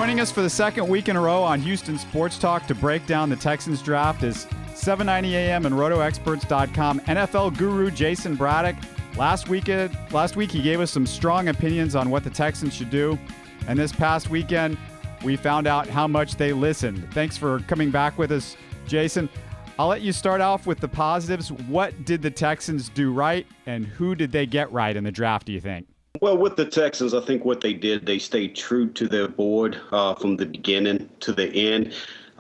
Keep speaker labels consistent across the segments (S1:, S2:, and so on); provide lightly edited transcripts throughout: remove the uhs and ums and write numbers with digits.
S1: Joining us for the second week in a row on Houston Sports Talk to break down the Texans draft is 7:90 a.m. and RotoExperts.com NFL guru Jayson Braddock. Last week he gave us some strong opinions on what the Texans should do, and this past weekend we found out how much they listened. Thanks for coming back with us, Jayson. I'll let you start off with the positives. What did the Texans do right, and who did they get right in the draft, do you think?
S2: Well, with the Texans, I think what they did, they stayed true to their board from the beginning to the end.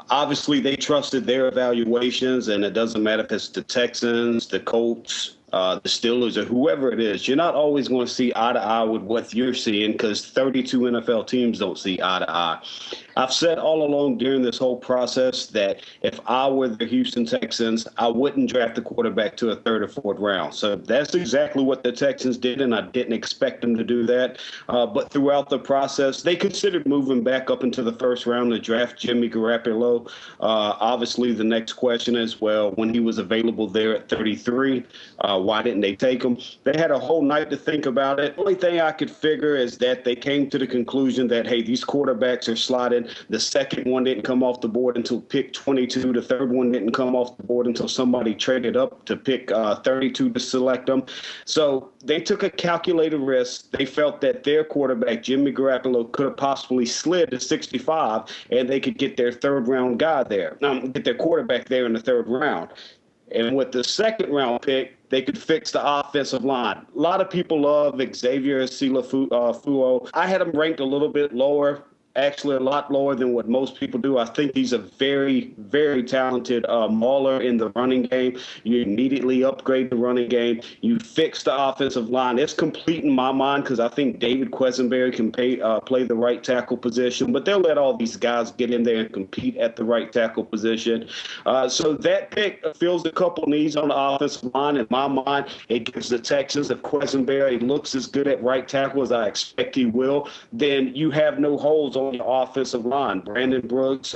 S2: Obviously, they trusted their evaluations, and it doesn't matter if it's the Texans, the Colts, the Steelers, or whoever it is. You're not always going to see eye to eye with what you're seeing because 32 NFL teams don't see eye to eye. I've said all along during this whole process that if I were the Houston Texans, I wouldn't draft a quarterback to a third or fourth round. So that's exactly what the Texans did, and I didn't expect them to do that. But throughout the process, they considered moving back up into the first round to draft Jimmy Garoppolo. Obviously, the next question is, well, when he was available there at 33, why didn't they take him? They had a whole night to think about it. The only thing I could figure is that they came to the conclusion that, hey, these quarterbacks are slotted. The second one didn't come off the board until pick 22. The third one didn't come off the board until somebody traded up to pick 32 to select them. So they took a calculated risk. They felt that their quarterback, Jimmy Garoppolo, could have possibly slid to 65, and they could get their third-round guy there, get their quarterback there in the third round. And with the second-round pick, they could fix the offensive line. A lot of people love Xavier Fuo. I had him ranked a little bit lower. Actually, a lot lower than what most people do. I think he's a very, very talented mauler in the running game. You immediately upgrade the running game. You fix the offensive line. It's complete in my mind because I think David Quessenberry can play the right tackle position, but they'll let all these guys get in there and compete at the right tackle position. So that pick fills a couple needs on the offensive line. In my mind, it gives the Texans, if Quessenberry looks as good at right tackle as I expect he will, then you have no holes on the offensive line. Brandon Brooks,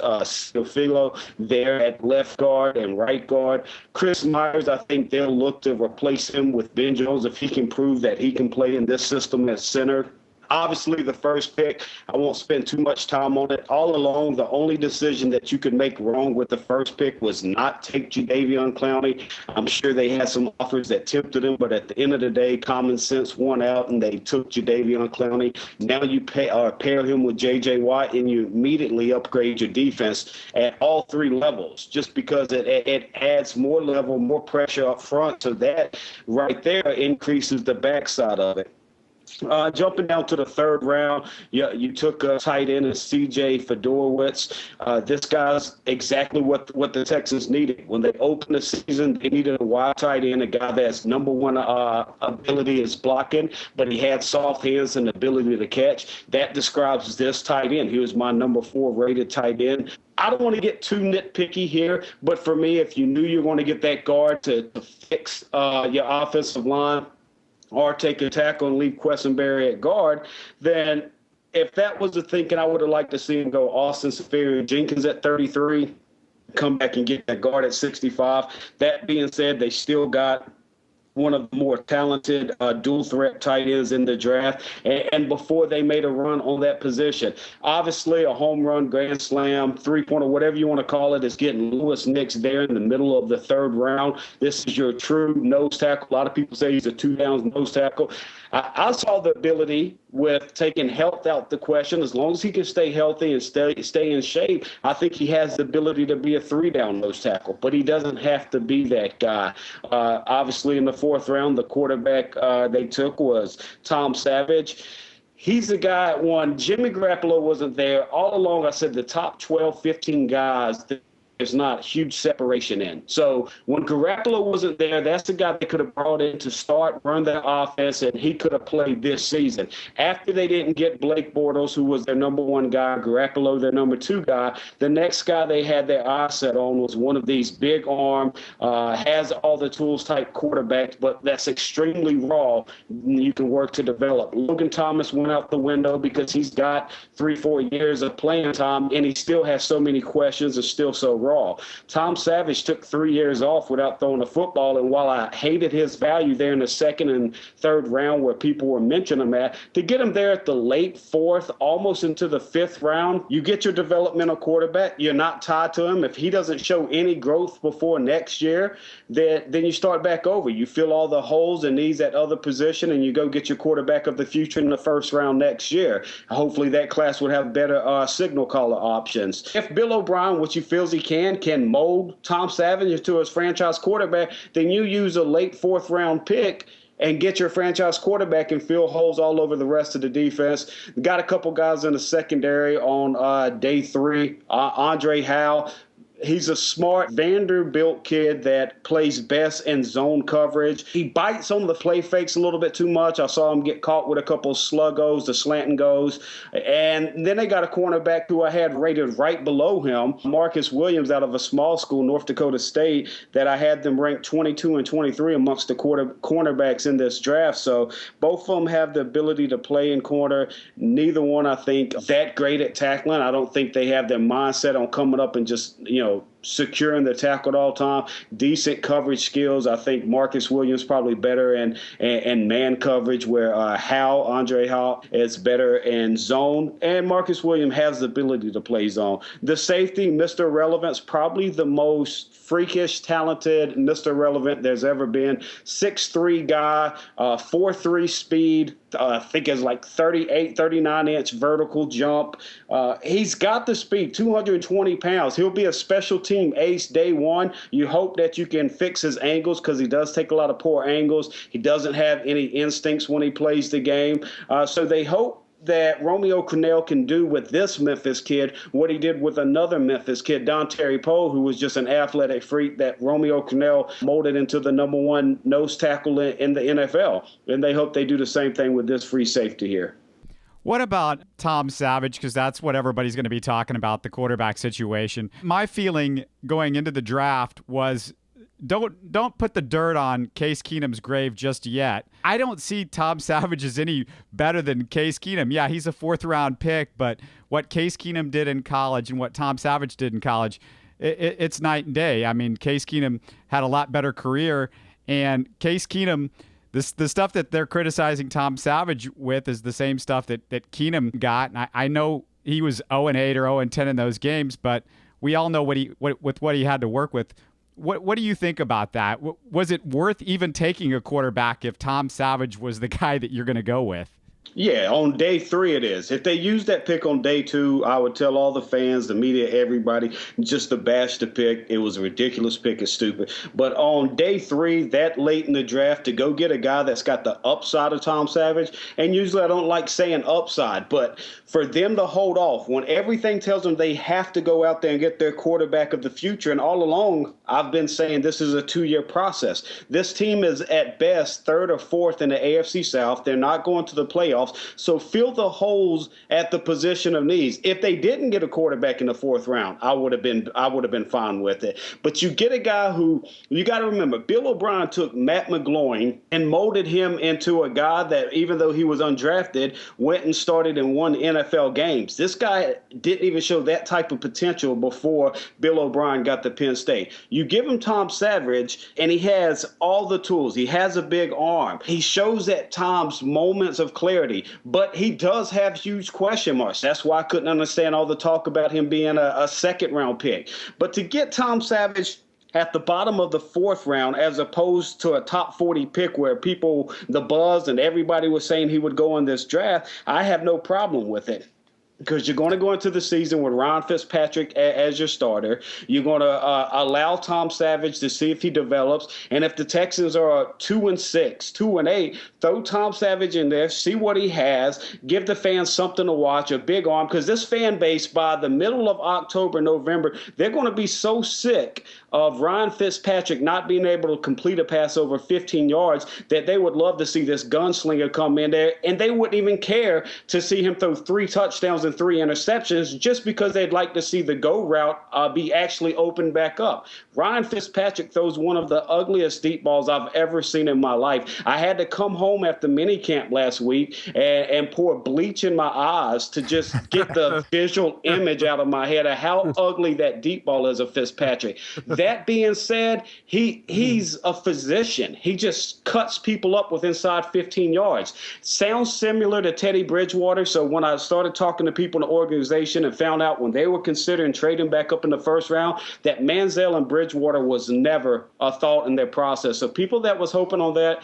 S2: Philo there at left guard and right guard. Chris Myers, I think they'll look to replace him with Ben Jones if he can prove that he can play in this system at center. Obviously, the first pick, I won't spend too much time on it. All along, the only decision that you could make wrong with the first pick was not take Jadeveon Clowney. I'm sure they had some offers that tempted him, but at the end of the day, common sense won out, and they took Jadeveon Clowney. Now you pair him with J.J. Watt, and you immediately upgrade your defense at all three levels, just because it adds more level, more pressure up front. So that right there increases the backside of it. Jumping down to the third round, you took a tight end as C.J. Fedorowicz. This guy's exactly what the Texans needed. When they opened the season, they needed a wide tight end, a guy that's number one ability is blocking, but he had soft hands and ability to catch. That describes this tight end. He was my number 4 rated tight end. I don't want to get too nitpicky here, but for me, if you knew you were going to get that guard to fix your offensive line, or take a tackle and leave Quessenberry at guard, then if that was the thinking, I would have liked to see him go Austin Seferian-Jenkins at 33, come back and get that guard at 65. That being said, they still got one of the more talented dual threat tight ends in the draft, and before they made a run on that position. Obviously, a home run, grand slam, three-pointer, whatever you want to call it, is getting Lewis Nix there in the middle of the third round. This is your true nose tackle. A lot of people say he's a 2-down nose tackle. I saw the ability with taking health out the question. As long as he can stay healthy and stay in shape, I think he has the ability to be a 3-down nose tackle, but he doesn't have to be that guy. Obviously, in the fourth round, the quarterback they took was Tom Savage. He's the guy at 1. Jimmy Garoppolo wasn't there. All along, I said the top 12, 15 guys there's not huge separation in. So when Garoppolo wasn't there, that's the guy they could have brought in to start, run their offense, and he could have played this season. After they didn't get Blake Bortles, who was their number 1 guy, Garoppolo their number 2 guy, the next guy they had their eye set on was one of these big arm, has all the tools type quarterbacks, but that's extremely raw. You can work to develop. Logan Thomas went out the window because he's got 3-4 years of playing time, and he still has so many questions and still so raw. overall. Tom Savage took 3 years off without throwing a football, and while I hated his value there in the second and third round where people were mentioning him at, to get him there at the late fourth, almost into the fifth round, you get your developmental quarterback. You're not tied to him. If he doesn't show any growth before next year, then you start back over. You fill all the holes and needs at other position, and you go get your quarterback of the future in the first round next year. Hopefully that class would have better signal caller options. If Bill O'Brien, which he feels he can mold Tom Savage into his franchise quarterback, then you use a late fourth round pick and get your franchise quarterback and fill holes all over the rest of the defense. Got a couple guys in the secondary on day 3. Andre Howe. He's a smart Vanderbilt kid that plays best in zone coverage. He bites on the play fakes a little bit too much. I saw him get caught with a couple of sluggos, the slanting goes. And then they got a cornerback who I had rated right below him, Marcus Williams, out of a small school, North Dakota State, that I had them ranked 22 and 23 amongst the cornerbacks in this draft. So both of them have the ability to play in corner. Neither one, I think, that great at tackling. I don't think they have their mindset on coming up and just, securing the tackle at all time. Decent coverage skills. I think Marcus Williams probably better in man coverage, where Andre Howe is better in zone. And Marcus Williams has the ability to play zone. The safety, Mr. Relevance, probably the most freakish, talented Mr. Relevant there's ever been. 6'3" guy, 4'3" speed. I think it's like 38, 39-inch vertical jump. He's got the speed, 220 pounds. He'll be a special team ace day one. You hope that you can fix his angles, because he does take a lot of poor angles. He doesn't have any instincts when he plays the game. So they hope that Romeo Crennel can do with this Memphis kid what he did with another Memphis kid, Dontari Poe, who was just an athletic freak that Romeo Crennel molded into the number one nose tackle in the NFL. And they hope they do the same thing with this free safety here.
S1: What about Tom Savage? Because that's what everybody's going to be talking about, the quarterback situation. My feeling going into the draft was don't put the dirt on Case Keenum's grave just yet. I don't see Tom Savage as any better than Case Keenum. Yeah, he's a fourth-round pick, but what Case Keenum did in college and what Tom Savage did in college, it's night and day. I mean, Case Keenum had a lot better career, and Case Keenum, the stuff that they're criticizing Tom Savage with is the same stuff that Keenum got. And I know he was 0-8 or 0-10 in those games, but we all know what he had to work with. What do you think about that? Was it worth even taking a quarterback if Tom Savage was the guy that you're going to go with?
S2: Yeah, on day 3 it is. If they use that pick on day 2, I would tell all the fans, the media, everybody, just to bash the pick. It was a ridiculous pick. It's stupid. But on day 3, that late in the draft, to go get a guy that's got the upside of Tom Savage, and usually I don't like saying upside, but for them to hold off when everything tells them they have to go out there and get their quarterback of the future, and all along I've been saying this is a 2-year process. This team is at best 3rd or 4th in the AFC South. They're not going to the playoffs. So fill the holes at the position of needs. If they didn't get a quarterback in the 4th round, I would have been fine with it. But you get a guy who, you got to remember, Bill O'Brien took Matt McGloin and molded him into a guy that, even though he was undrafted, went and started and won NFL games. This guy didn't even show that type of potential before Bill O'Brien got to Penn State. You give him Tom Savage, and he has all the tools. He has a big arm. He shows at times moments of clarity, but he does have huge question marks. That's why I couldn't understand all the talk about him being a second-round pick. But to get Tom Savage at the bottom of the 4th round, as opposed to a top 40 pick where people, the buzz and everybody was saying he would go in this draft, I have no problem with it. Because you're going to go into the season with Ryan Fitzpatrick as your starter. You're going to allow Tom Savage to see if he develops. And if the Texans are 2-6, 2-8, throw Tom Savage in there, see what he has, give the fans something to watch, a big arm. Because this fan base, by the middle of October, November, they're going to be so sick of Ryan Fitzpatrick not being able to complete a pass over 15 yards that they would love to see this gunslinger come in there. And they wouldn't even care to see him throw 3 touchdowns and and 3 interceptions just because they'd like to see the go route be actually opened back up. Ryan Fitzpatrick throws one of the ugliest deep balls I've ever seen in my life. I had to come home after minicamp last week and pour bleach in my eyes to just get the visual image out of my head of how ugly that deep ball is of Fitzpatrick. That being said, he's a physician. He just cuts people up with inside 15 yards. Sounds similar to Teddy Bridgewater. So when I started talking to people in the organization and found out when they were considering trading back up in the first round, that Manziel and Bridgewater was never a thought in their process. So people that was hoping on that,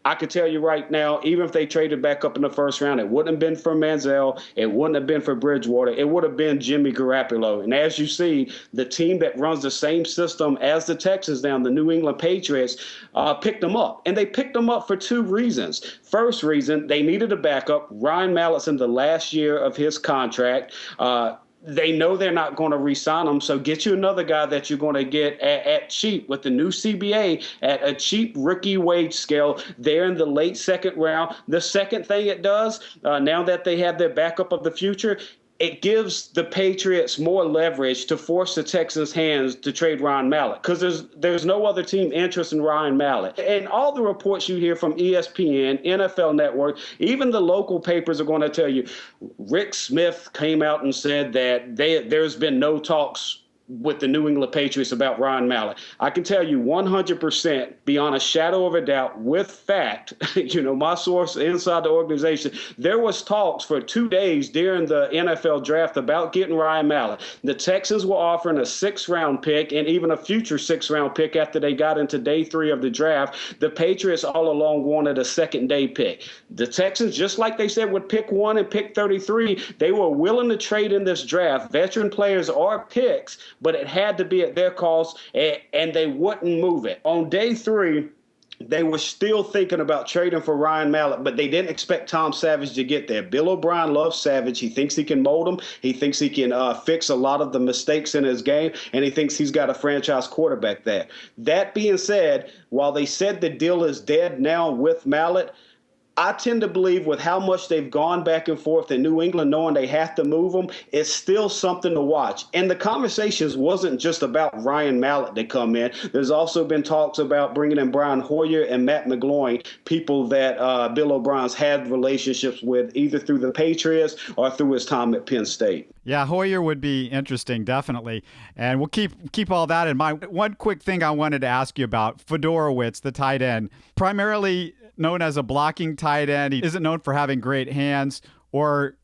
S2: I could tell you right now, even if they traded back up in the first round, it wouldn't have been for Manziel. It wouldn't have been for Bridgewater. It would have been Jimmy Garoppolo. And as you see, the team that runs the same system as the Texans now, the New England Patriots, picked them up. And they picked them up for 2 reasons. First reason, they needed a backup. Ryan Mallett's in the last year of his contract. They know they're not going to re-sign him, so get you another guy that you're going to get at cheap with the new CBA at a cheap rookie wage scale there in the late second round. The second thing it does, now that they have their backup of the future, it gives the Patriots more leverage to force the Texans' hands to trade Ryan Mallett because there's no other team interested in Ryan Mallett. And all the reports you hear from ESPN, NFL Network, even the local papers are going to tell you, Rick Smith came out and said that there's been no talks with the New England Patriots about Ryan Mallett. I can tell you 100% beyond a shadow of a doubt with fact, my source inside the organization, there was talks for 2 days during the NFL draft about getting Ryan Mallett. The Texans were offering a 6th-round pick and even a future 6th-round pick after they got into day 3 of the draft. The Patriots all along wanted a 2nd-day pick. The Texans, just like they said with pick 1 and pick 33, they were willing to trade in this draft veteran players or picks, but it had to be at their cost, and they wouldn't move it. On day 3, they were still thinking about trading for Ryan Mallett, but they didn't expect Tom Savage to get there. Bill O'Brien loves Savage. He thinks he can mold him. He thinks he can fix a lot of the mistakes in his game, and he thinks he's got a franchise quarterback there. That being said, while they said the deal is dead now with Mallett, I tend to believe with how much they've gone back and forth in New England, knowing they have to move them, it's still something to watch. And the conversations wasn't just about Ryan Mallett to come in. There's also been talks about bringing in Brian Hoyer and Matt McGloin, people that Bill O'Brien's had relationships with either through the Patriots or through his time at Penn State.
S1: Yeah, Hoyer would be interesting, definitely. And we'll keep all that in mind. One quick thing I wanted to ask you about, Fedorowicz, the tight end, primarily known as a blocking tight end. He isn't known for having great hands or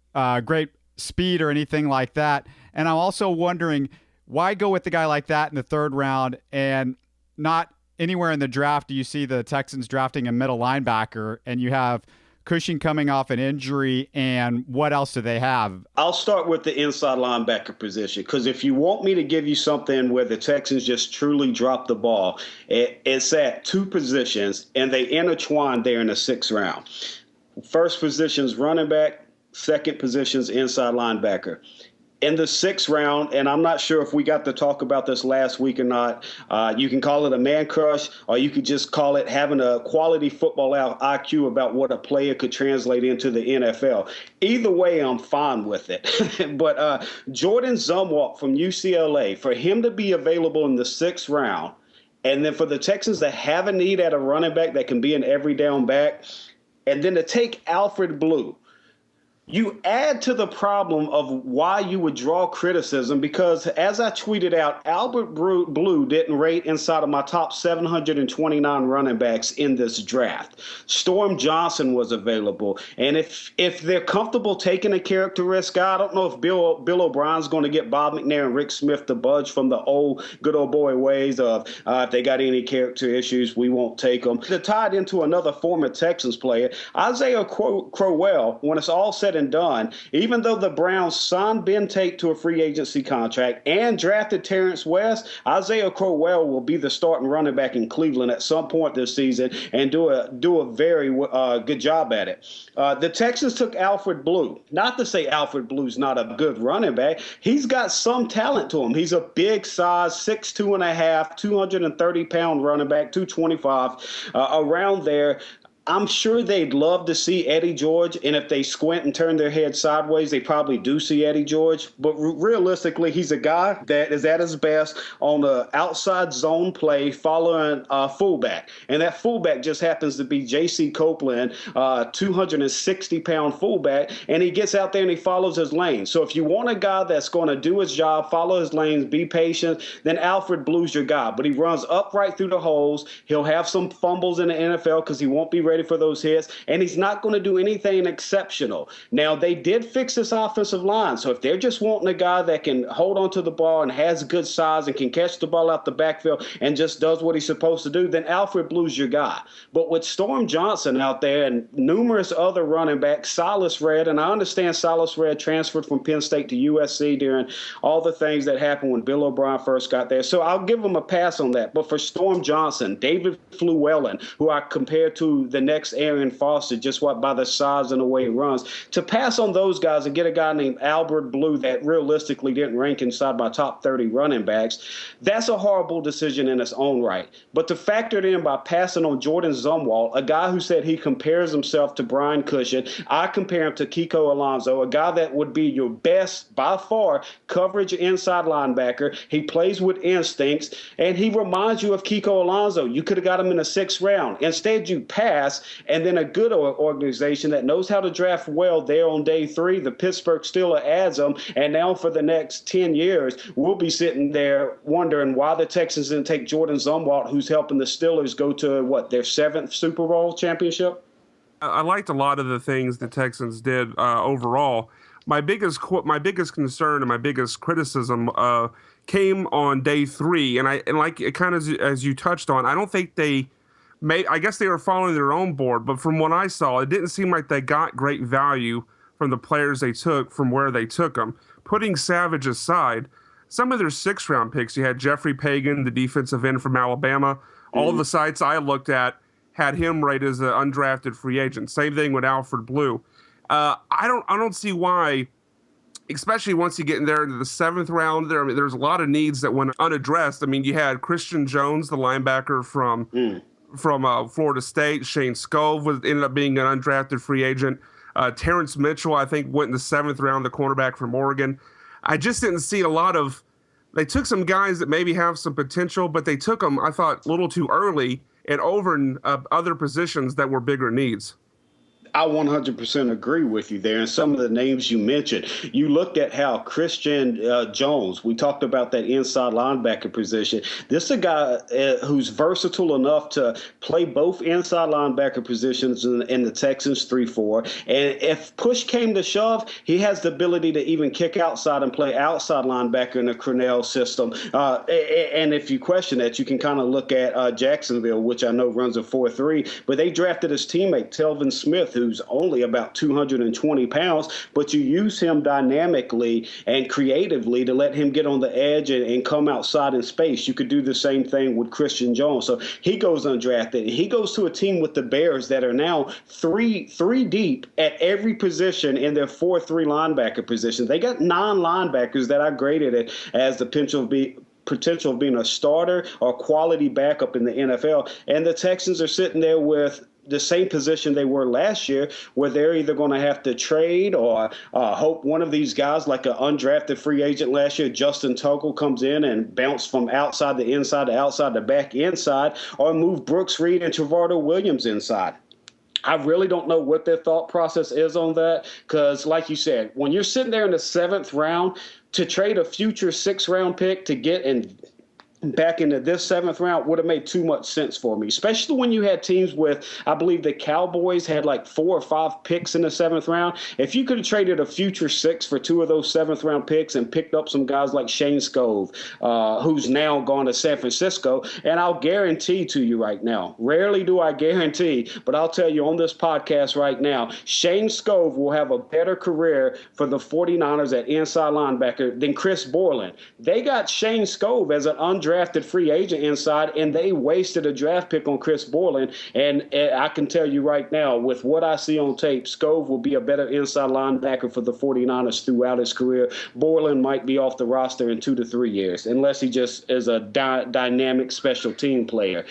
S1: great speed or anything like that. And I'm also wondering, why go with the guy like that in the 3rd round and not anywhere in the draft do you see the Texans drafting a middle linebacker, and you have Cushing coming off an injury, and what else do they have?
S2: I'll start with the inside linebacker position, because if you want me to give you something where the Texans just truly drop the ball, it's at 2 positions, and they intertwine there in the 6th round. First position's running back, second position's inside linebacker. In the 6th round, and I'm not sure if we got to talk about this last week or not, you can call it a man crush, or you could just call it having a quality football IQ about what a player could translate into the NFL. Either way, I'm fine with it. But Jordan Zumwalt from UCLA, for him to be available in the 6th round, and then for the Texans to have a need at a running back that can be an every down back, and then to take Alfred Blue, you add to the problem of why you would draw criticism, because as I tweeted out, Albert Blue didn't rate inside of my top 729 running backs in this draft. Storm Johnson was available. And if they're comfortable taking a character risk, I don't know if Bill O'Brien's going to get Bob McNair and Rick Smith to budge from the good old boy ways of if they got any character issues, we won't take them. To tie it into another former Texans player, Isaiah Crowell, when it's all said and done, even though the Browns signed Ben Tate to a free agency contract and drafted Terrence West, Isaiah Crowell will be the starting running back in Cleveland at some point this season and do a very good job at it. The Texans took Alfred Blue. Not to say Alfred Blue's not a good running back. He's got some talent to him. He's a big size, 6'2.5", 230-pound running back, 225, around there. I'm sure they'd love to see Eddie George, and if they squint and turn their head sideways, they probably do see Eddie George. But realistically, he's a guy that is at his best on the outside zone play following a fullback. And that fullback just happens to be J.C. Copeland, 260-pound fullback, and he gets out there and he follows his lane. So if you want a guy that's going to do his job, follow his lanes, be patient, then Alfred Blue's your guy. But he runs upright through the holes. He'll have some fumbles in the NFL because he won't be ready for those hits, and he's not going to do anything exceptional. Now, they did fix this offensive line, so if they're just wanting a guy that can hold onto the ball and has good size and can catch the ball out the backfield and just does what he's supposed to do, then Alfred Blue's your guy. But with Storm Johnson out there and numerous other running backs, Silas Red, and I understand Silas Red transferred from Penn State to USC during all the things that happened when Bill O'Brien first got there, so I'll give him a pass on that. But for Storm Johnson, David Fluellen, who I compare to the next Arian Foster, just by the size and the way he runs, to pass on those guys and get a guy named Albert Blue that realistically didn't rank inside my top 30 running backs, that's a horrible decision in its own right. But to factor it in by passing on Jordan Zumwalt, a guy who said he compares himself to Brian Cushion, I compare him to Kiko Alonso, a guy that would be your best, by far, coverage inside linebacker. He plays with instincts, and he reminds you of Kiko Alonso. You could have got him in the 6th round. Instead, you pass, and then a good organization that knows how to draft well there on day 3, the Pittsburgh Steelers adds them, and now for the next 10 years, we'll be sitting there wondering why the Texans didn't take Jordan Zumwalt, who's helping the Steelers go to, their 7th Super Bowl championship?
S3: I liked a lot of the things the Texans did overall. My biggest concern and my biggest criticism came on day 3, and like it kind of as you touched on, I don't think I guess they were following their own board, but from what I saw, it didn't seem like they got great value from the players they took from where they took them. Putting Savage aside, some of their 6th-round picks, you had Jeffrey Pagan, the defensive end from Alabama. All the sites I looked at had him rated as an undrafted free agent. Same thing with Alfred Blue. I don't see why, especially once you get in there into the 7th round. There's a lot of needs that went unaddressed. I mean, you had Christian Jones, the linebacker from Florida State. Shane Scove ended up being an undrafted free agent. Terrence Mitchell, I think, went in the 7th round, the cornerback from Oregon. I just didn't see a lot of – they took some guys that maybe have some potential, but they took them, I thought, a little too early and over in other positions that were bigger needs.
S2: I 100% agree with you there. And some of the names you mentioned, you looked at how Christian Jones, we talked about that inside linebacker position. This is a guy who's versatile enough to play both inside linebacker positions in the Texans 3-4. And if push came to shove, he has the ability to even kick outside and play outside linebacker in the Cornell system. And if you question that, you can kind of look at Jacksonville, which I know runs a 4-3, but they drafted his teammate, Telvin Smith, who's only about 220 pounds, but you use him dynamically and creatively to let him get on the edge and come outside in space. You could do the same thing with Christian Jones. So he goes undrafted. He goes to a team with the Bears that are now three deep at every position in their 4-3 linebacker position. They got 9 linebackers that I graded it as the potential of being a starter or quality backup in the NFL. And the Texans are sitting there with the same position they were last year, where they're either going to have to trade or hope one of these guys, like an undrafted free agent last year, Justin Tuggle, comes in and bounce from outside to inside to outside to back inside, or move Brooks Reed and Trevardo Williams inside. I really don't know what their thought process is on that, because like you said, when you're sitting there in the 7th round to trade a future 6th-round pick to get in back into this 7th round would have made too much sense for me, especially when you had teams with, I believe the Cowboys had like 4 or 5 picks in the 7th round. If you could have traded a future 6 for 2 of those 7th round picks and picked up some guys like Shane Scove, who's now gone to San Francisco, and I'll guarantee to you right now, rarely do I guarantee, but I'll tell you on this podcast right now, Shane Scove will have a better career for the 49ers at inside linebacker than Chris Borland. They got Shane Scove as an undrafted free agent inside, and they wasted a draft pick on Chris Borland. And I can tell you right now, with what I see on tape, Scove will be a better inside linebacker for the 49ers throughout his career. Borland might be off the roster in 2 to 3 years, unless he just is a dynamic special team player.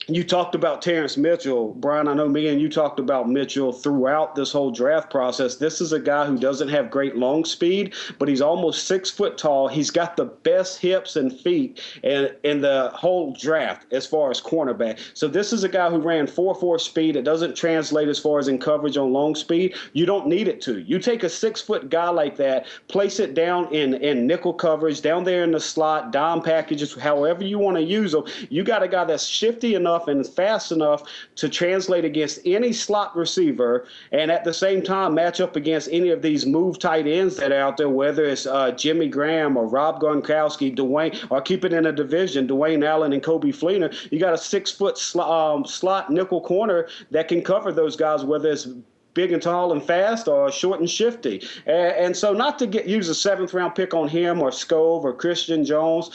S2: You talked about Terrence Mitchell. Brian, I know me and you talked about Mitchell throughout this whole draft process. This is a guy who doesn't have great long speed, but he's almost 6 foot tall. He's got the best hips and feet in the whole draft as far as cornerback. So this is a guy who ran 4.4 speed. It doesn't translate as far as in coverage on long speed. You don't need it to. You take a 6 foot guy like that, place it down in nickel coverage, down there in the slot, dime packages, however you want to use them. You got a guy that's shifty enough and fast enough to translate against any slot receiver, and at the same time match up against any of these move tight ends that are out there, whether it's Jimmy Graham or Rob Gronkowski, Dwayne, or keep it in a division, Dwayne Allen and Kobe Fleener. You got a 6 foot slot nickel corner that can cover those guys, whether it's big and tall and fast or short and shifty. And so not to use a 7th round pick on him or Scove or Christian Jones,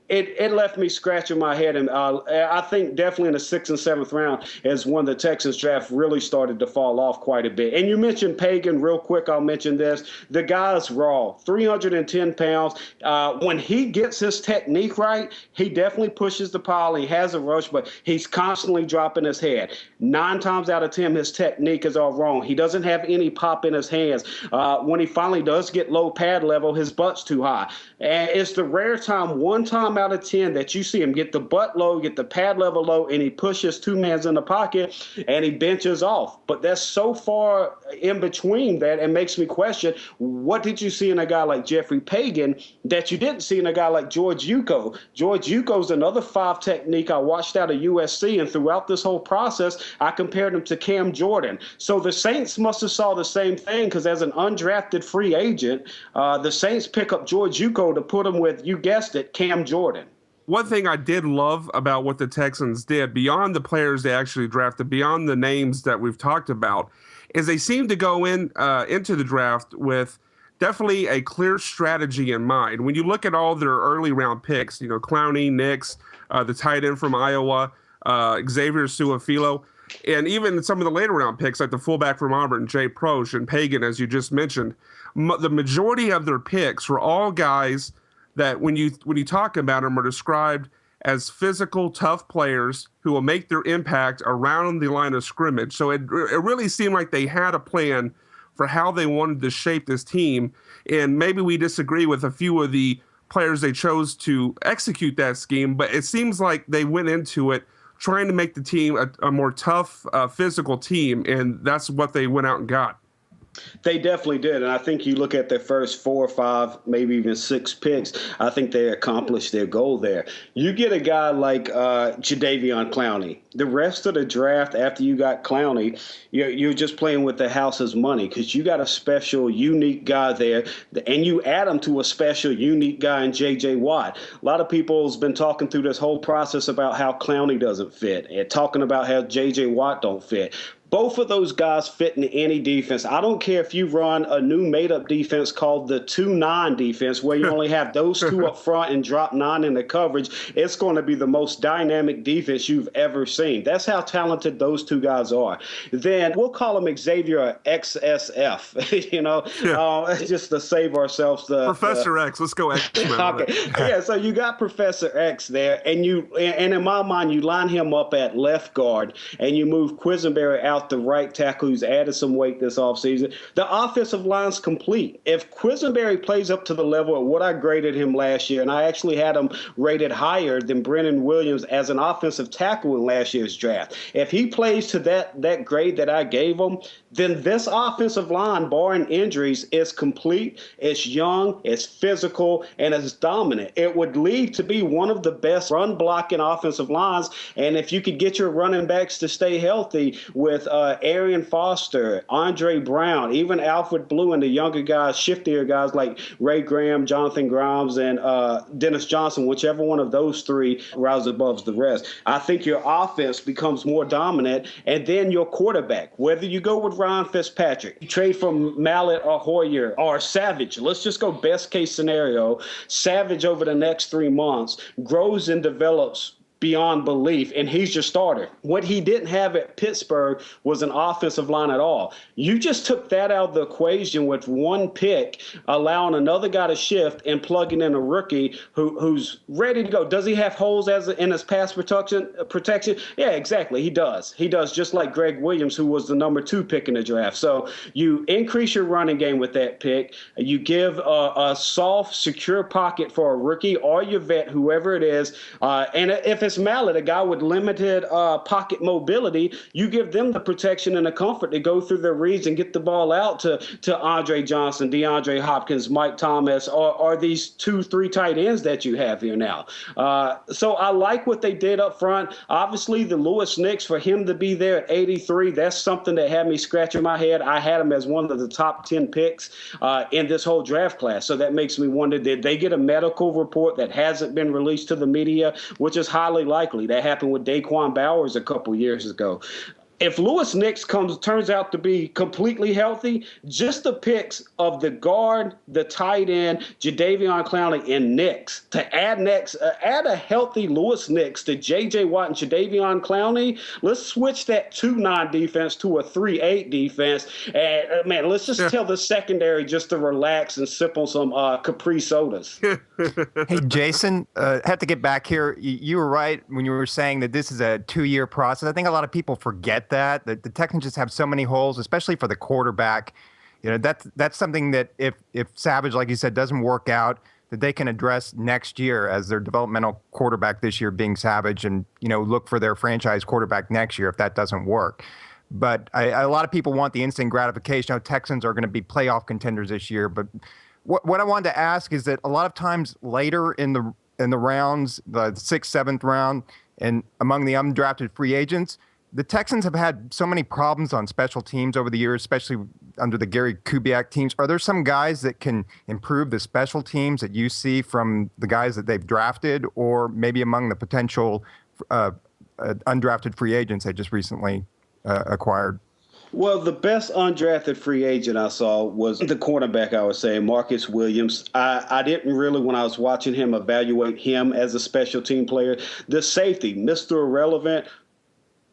S2: it left me scratching my head. And I think definitely in the 6th and 7th round is when the Texans draft really started to fall off quite a bit. And you mentioned Pagan real quick. I'll mention this. The guy's raw, 310 pounds. When he gets his technique right, he definitely pushes the pile. He has a rush, but he's constantly dropping his head. 9 times out of 10, his technique is all wrong. He doesn't have any pop in his hands. When he finally does get low pad level, his butt's too high. And it's the rare time, 1 time out of 10, that you see him get the butt low, get the pad level low, and he pushes 2 mans in the pocket and he benches off. But that's so far in between that it makes me question, what did you see in a guy like Jeffrey Pagan that you didn't see in a guy like George Yuko? George Yuko's another 5 technique I watched out of USC, and throughout this whole process, I compared him to Cam Jordan. So the Saints must have saw the same thing, because as an undrafted free agent, the Saints pick up George Yuko to put him with, you guessed it, Cam Jordan.
S3: One thing I did love about what the Texans did, beyond the players they actually drafted, beyond the names that we've talked about, is they seemed to go into the draft with definitely a clear strategy in mind. When you look at all their early round picks, Clowney, Nix, the tight end from Iowa, Xavier Su'a-Filo, and even some of the later round picks like the fullback from Auburn, Jay Proche, and Pagan, as you just mentioned, the majority of their picks were all guys that when you talk about them are described as physical, tough players who will make their impact around the line of scrimmage. So it really seemed like they had a plan for how they wanted to shape this team. And maybe we disagree with a few of the players they chose to execute that scheme, but it seems like they went into it trying to make the team a more tough, physical team, and that's what they went out and got.
S2: They definitely did. And I think you look at their first 4 or 5, maybe even 6 picks, I think they accomplished their goal there. You get a guy like Jadeveon Clowney. The rest of the draft, after you got Clowney, you're just playing with the house's money, because you got a special, unique guy there, and you add him to a special, unique guy in J.J. Watt. A lot of people's been talking through this whole process about how Clowney doesn't fit and talking about how J.J. Watt don't fit. Both of those guys fit in any defense. I don't care if you run a new made-up defense called the 2-9 defense, where you only have those 2 up front and drop 9 in the coverage. It's going to be the most dynamic defense you've ever seen. That's how talented those 2 guys are. Then we'll call him Xavier XSF, just to save ourselves.
S3: Professor X. Let's go X.
S2: Okay. Yeah, so you got Professor X there, and in my mind, you line him up at left guard, and you move Quisenberry out the right tackle, who's added some weight this offseason. The offensive line's complete. If Quisenberry plays up to the level of what I graded him last year, and I actually had him rated higher than Brennan Williams as an offensive tackle in last year's draft, if he plays to that grade that I gave him, then this offensive line, barring injuries, is complete. It's young, it's physical, and it's dominant. It would lead to be one of the best run-blocking offensive lines, and if you could get your running backs to stay healthy with Arian Foster, Andre Brown, even Alfred Blue, and the younger guys, shiftier guys like Ray Graham, Jonathan Grimes, and Dennis Johnson, whichever one of those 3 rises above the rest, I think your offense becomes more dominant. And then your quarterback, whether you go with Ryan Fitzpatrick, you trade from Mallett or Hoyer or Savage, let's just go best case scenario, Savage over the next 3 months grows and develops beyond belief, and he's your starter. What he didn't have at Pittsburgh was an offensive line at all. You just took that out of the equation with one pick, allowing another guy to shift and plugging in a rookie who's ready to go. Does he have holes in his pass protection? Yeah, exactly. He does. He does, just like Greg Williams, who was the number 2 pick in the draft. So you increase your running game with that pick. You give a soft, secure pocket for a rookie or your vet, whoever it is. And if it's Mallett, a guy with limited pocket mobility, you give them the protection and the comfort to go through their reads and get the ball out to Andre Johnson, DeAndre Hopkins, Mike Thomas, or these 2-3 tight ends that you have here now. So I like what they did up front. Obviously, the Lewis Nicks, for him to be there at 83, that's something that had me scratching my head. I had him as one of the top 10 picks in this whole draft class. So that makes me wonder, did they get a medical report that hasn't been released to the media, which is highly likely. That happened with Daquan Bowers a couple years ago. If Lewis Nicks turns out to be completely healthy, just the picks of the guard, the tight end, Jadeveon Clowney, and Nicks, to add a healthy Lewis Nicks to J.J. Watt and Jadeveon Clowney, let's switch that 2-9 defense to a 3-8 defense. And, man, let's just tell the secondary just to relax and sip on some Capri sodas.
S4: Hey, Jason, I have to get back here. You were right when you were saying that this is a 2-year process. I think a lot of people forget that the Texans just have so many holes, especially for the quarterback. You know, that's something that if Savage, like you said, doesn't work out, that they can address next year as their developmental quarterback this year being Savage, and, you know, look for their franchise quarterback next year if that doesn't work. But a lot of people want the instant gratification. Texans are going to be playoff contenders this year. But what I wanted to ask is that a lot of times later in the rounds, the 6th, 7th round, and among the undrafted free agents, the Texans have had so many problems on special teams over the years, especially under the Gary Kubiak teams. Are there some guys that can improve the special teams that you see from the guys that they've drafted, or maybe among the potential undrafted free agents they just recently acquired?
S2: Well, the best undrafted free agent I saw was the cornerback, I would say, Marcus Williams. I didn't really, when I was watching him, evaluate him as a special team player. The safety, Mr. Irrelevant,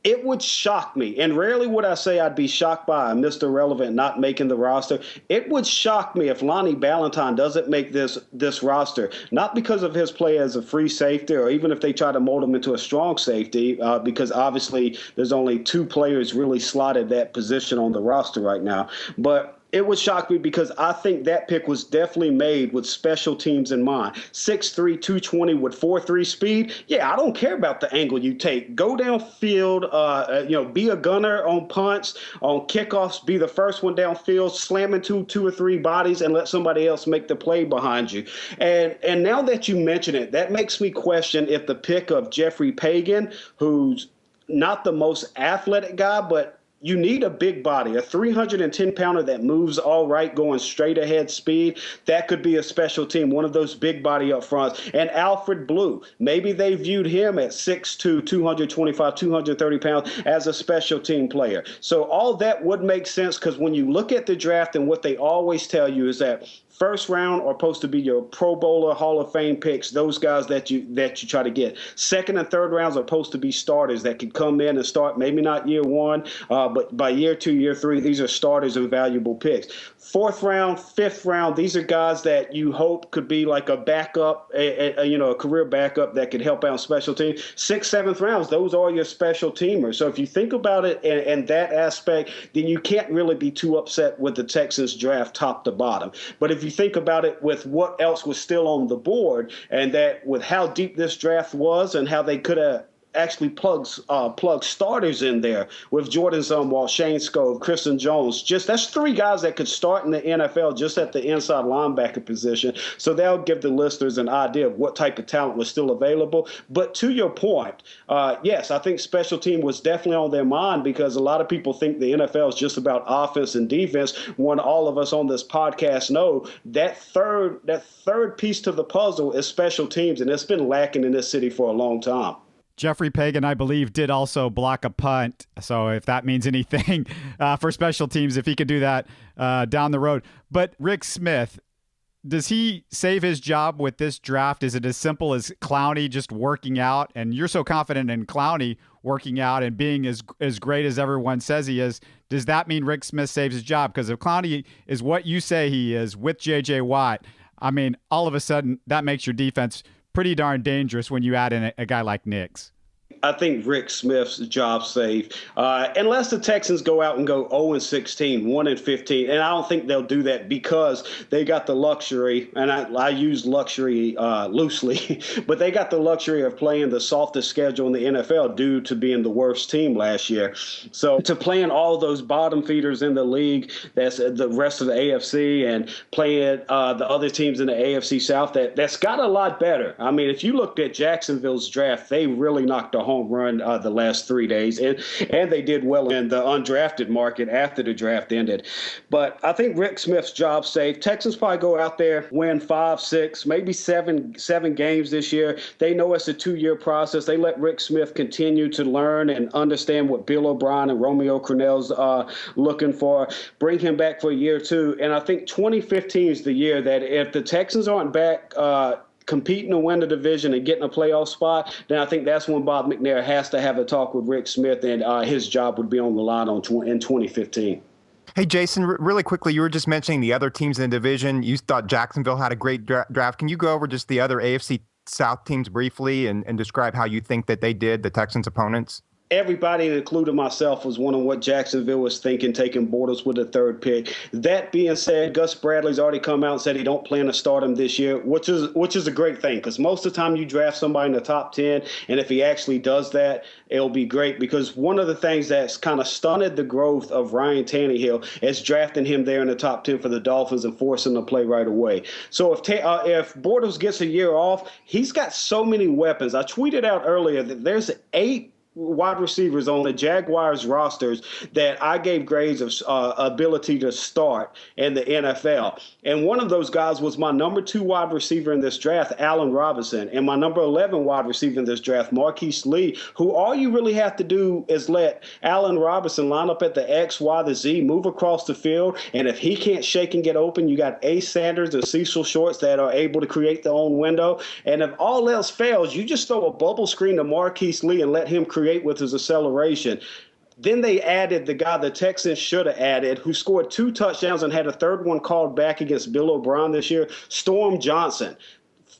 S2: it would shock me, and rarely would I say I'd be shocked by Mr. Irrelevant not making the roster. It would shock me if Lonnie Ballantyne doesn't make this roster, not because of his play as a free safety, or even if they try to mold him into a strong safety, because obviously there's only 2 players really slotted that position on the roster right now. But it would shock me because I think that pick was definitely made with special teams in mind. 6'3", 220 with 4.3 speed. Yeah, I don't care about the angle you take. Go downfield, be a gunner on punts, on kickoffs, be the first one downfield, slam into 2 or 3 bodies and let somebody else make the play behind you. And now that you mention it, that makes me question if the pick of Jeffrey Pagan, who's not the most athletic guy, but you need a big body, a 310-pounder that moves all right, going straight ahead speed. That could be a special team, one of those big body up fronts. And Alfred Blue, maybe they viewed him at 6'2", 225, 230 pounds as a special team player. So all that would make sense, because when you look at the draft, and what they always tell you is that first round are supposed to be your Pro Bowler, Hall of Fame picks, those guys that you try to get. Second and third rounds are supposed to be starters that could come in and start, maybe not year 1, but by year 2, year 3, these are starters and valuable picks. Fourth round, fifth round, these are guys that you hope could be like a backup, a career backup that could help out special teams. 6th, 7th rounds, those are your special teamers. So if you think about it in that aspect, then you can't really be too upset with the Texans draft top to bottom. But if you think about it with what else was still on the board, and that with how deep this draft was and how they could have actually plug starters in there with Jordan Zumwalt, Shane Scove, Kristen Jones. That's 3 guys that could start in the NFL just at the inside linebacker position. So that'll give the listeners an idea of what type of talent was still available. But to your point, yes, I think special team was definitely on their mind, because a lot of people think the NFL is just about offense and defense, when all of us on this podcast know that third piece to the puzzle is special teams, and it's been lacking in this city for a long time.
S1: Jeffrey Pagan, I believe, did also block a punt. So if that means anything for special teams, if he could do that down the road. But Rick Smith, does he save his job with this draft? Is it as simple as Clowney just working out? And you're so confident in Clowney working out and being as great as everyone says he is. Does that mean Rick Smith saves his job? Because if Clowney is what you say he is with J.J. Watt, I mean, all of a sudden that makes your defense pretty darn dangerous when you add in a guy like Nix.
S2: I think Rick Smith's job safe, unless the Texans go out and go 0-16, 1-15, and I don't think they'll do that because they got the luxury, and I use luxury loosely, but they got the luxury of playing the softest schedule in the NFL due to being the worst team last year. So to playing all those bottom feeders in the league, that's the rest of the AFC, and playing the other teams in the AFC South, that's got a lot better. I mean, if you looked at Jacksonville's draft, they really knocked a home run the last 3 days, and they did well in the undrafted market after the draft ended. But I think Rick Smith's job safe. Texans probably go out there, win 5, 6, maybe seven games this year. They know it's a 2-year process. They let Rick Smith continue to learn and understand what Bill O'Brien and Romeo Crennel's looking for. Bring him back for a year or two, and I think 2015 is the year that if the Texans aren't back competing to win the division and getting a playoff spot, then I think that's when Bob McNair has to have a talk with Rick Smith, and his job would be on the line in 2015.
S4: Hey, Jason, really quickly, you were just mentioning the other teams in the division. You thought Jacksonville had a great draft. Can you go over just the other AFC South teams briefly and describe how you think that they did, the Texans' opponents?
S2: Everybody, including myself, was wondering what Jacksonville was thinking, taking Bortles with the 3rd pick. That being said, Gus Bradley's already come out and said he don't plan to start him this year, which is a great thing, because most of the time you draft somebody in the top 10, and if he actually does that, it'll be great, because one of the things that's kind of stunted the growth of Ryan Tannehill is drafting him there in the top 10 for the Dolphins and forcing him to play right away. So if Bortles gets a year off, he's got so many weapons. I tweeted out earlier that there's 8 wide receivers on the Jaguars rosters that I gave grades of ability to start in the NFL. And one of those guys was my number 2 wide receiver in this draft, Allen Robinson, and my number 11 wide receiver in this draft, Marquise Lee, who all you really have to do is let Allen Robinson line up at the X, Y, the Z, move across the field. And if he can't shake and get open, you got Ace Sanders and Cecil Shorts that are able to create their own window. And if all else fails, you just throw a bubble screen to Marquise Lee and let him create with his acceleration. Then they added the guy the Texans should have added, who scored 2 touchdowns and had a 3rd one called back against Bill O'Brien this year, Storm Johnson.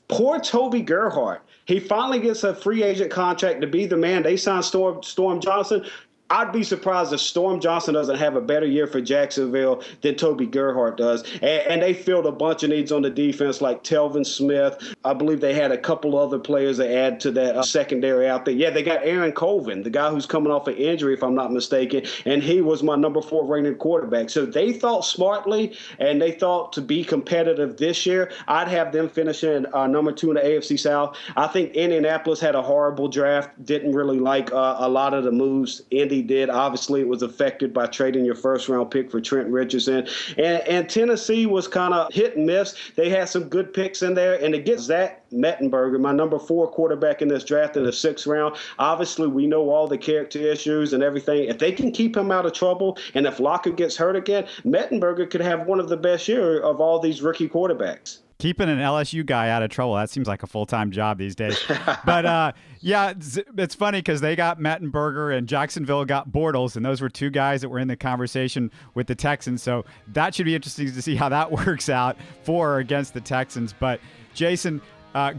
S2: Poor Toby Gerhardt. He finally gets a free agent contract to be the man. They signed Storm Johnson. I'd be surprised if Storm Johnson doesn't have a better year for Jacksonville than Toby Gerhardt does. And they filled a bunch of needs on the defense, like Telvin Smith. I believe they had a couple other players to add to that secondary out there. Yeah, they got Aaron Colvin, the guy who's coming off an injury, if I'm not mistaken, and he was my number 4 rated quarterback. So they thought smartly, and they thought to be competitive this year, I'd have them finishing number 2 in the AFC South. I think Indianapolis had a horrible draft, didn't really like a lot of the moves Indy did. Obviously, it was affected by trading your 1st-round pick for Trent Richardson. And Tennessee was kind of hit and miss. They had some good picks in there. And to get Zach Mettenberger, my number 4 quarterback in this draft in the 6th round, obviously we know all the character issues and everything. If they can keep him out of trouble, and if Lockett gets hurt again, Mettenberger could have one of the best years of all these rookie quarterbacks.
S1: Keeping an LSU guy out of trouble, that seems like a full-time job these days. But, yeah, it's funny because they got Mettenberger and Jacksonville got Bortles, and those were 2 guys that were in the conversation with the Texans. So that should be interesting to see how that works out for or against the Texans. But, Jason,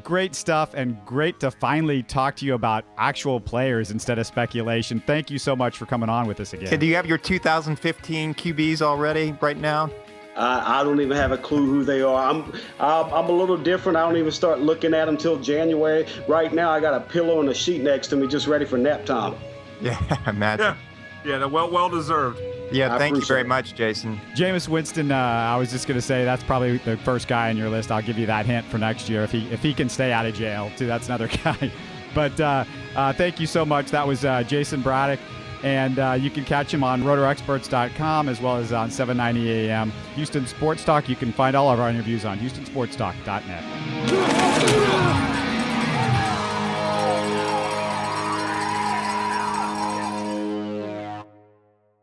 S1: great stuff, and great to finally talk to you about actual players instead of speculation. Thank you so much for coming on with us again.
S4: Okay, do you have your 2015 QBs already right now?
S2: I don't even have a clue who they are. I'm a little different. I don't even start looking at them till January. Right now, I got a pillow and a sheet next to me, just ready for nap time.
S4: Yeah, imagine.
S3: Yeah, well deserved.
S4: Yeah, thank you very much, Jason.
S1: Jameis Winston, I was just going to say that's probably the first guy on your list. I'll give you that hint for next year if he can stay out of jail, too. That's another guy. But thank you so much. That was Jayson Braddock. And you can catch him on rotoexperts.com as well as on 790 AM Houston Sports Talk. You can find all of our interviews on houstonsportstalk.net.